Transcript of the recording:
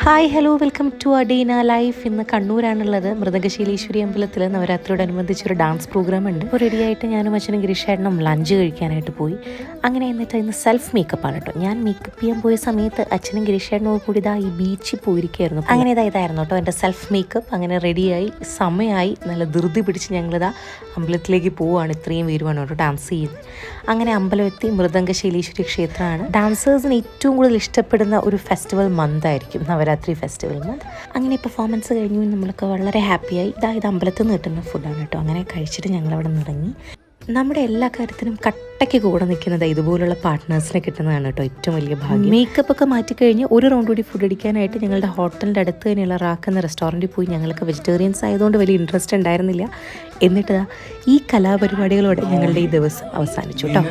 Hi hello welcome to അഡീന life. ഇന്ന് കണ്ണൂരാണുള്ളത്. മൃദംഗശീലേശ്വരി അമ്പലത്തിൽ നവരാത്രിയോടനുബന്ധിച്ചൊരു ഡാൻസ് പ്രോഗ്രാം ഉണ്ട്. അപ്പോൾ റെഡിയായിട്ട് ഞാനും അച്ഛനും ഗിരീഷേട്ടനും ലഞ്ച് കഴിക്കാനായിട്ട് പോയി. അങ്ങനെ എന്നിട്ട് ഇന്ന് സെൽഫ് മേക്കപ്പാണ് കേട്ടോ. ഞാൻ മേക്കപ്പ് ചെയ്യാൻ പോയ സമയത്ത് അച്ഛനും ഗിരീഷേട്ടനും കൂടി ഈ ബീച്ചിൽ പോയിരിക്കുകയായിരുന്നു. അങ്ങനെ ഇതായിരുന്നു കേട്ടോ എൻ്റെ സെൽഫ് മേക്കപ്പ്. അങ്ങനെ റെഡിയായി സമയമായി നല്ല ധൃതി പിടിച്ച് ഞങ്ങളിതാ അമ്പലത്തിലേക്ക് പോവുകയാണ്. ഇത്രയും പേരുമാണ് കേട്ടോ ഡാൻസ് ചെയ്യുന്നത്. അങ്ങനെ അമ്പലം എത്തി. മൃദംഗശീലേശ്വരി ക്ഷേത്രമാണ്. ഡാൻസേഴ്സിന് ഏറ്റവും കൂടുതൽ ഇഷ്ടപ്പെടുന്ന ഒരു ഫെസ്റ്റിവൽ മന്തായിരിക്കും നവരാത്രി ഫെസ്റ്റിവൽ മന്ത്. അങ്ങനെ പെർഫോമൻസ് കഴിഞ്ഞു. നമ്മളൊക്കെ വളരെ ഹാപ്പിയായി. ഇത് അമ്പലത്തിൽ നിന്ന് കിട്ടുന്ന ഫുഡാണ് കേട്ടോ. അങ്ങനെ കഴിച്ചിട്ട് ഞങ്ങളവിടെ നിറങ്ങി. നമ്മുടെ എല്ലാ കാര്യത്തിനും കട്ടയ്ക്ക് കൂടെ നിൽക്കുന്നത് ഇതുപോലുള്ള പാർട്ട്നേഴ്സിനെ കിട്ടുന്നതാണ് കേട്ടോ ഏറ്റവും വലിയ ഭാഗ്യം. മേക്കപ്പ് ഒക്കെ മാറ്റിക്കഴിഞ്ഞ് ഒരു റൗണ്ട് കൂടി ഫുഡ് അടിക്കാനായിട്ട് ഞങ്ങളുടെ ഹോട്ടലിൻ്റെ അടുത്ത് തന്നെയുള്ള റാക്കുന്ന റെസ്റ്റോറൻറ്റിൽ പോയി. ഞങ്ങൾക്ക് വെജിറ്റേറിയൻസ് ആയതുകൊണ്ട് വലിയ ഇൻട്രസ്റ്റ് ഉണ്ടായിരുന്നില്ല. എന്നിട്ട് ഈ കലാപരിപാടികളോടെ ഞങ്ങളുടെ ഈ ദിവസം അവസാനിച്ചു കേട്ടോ.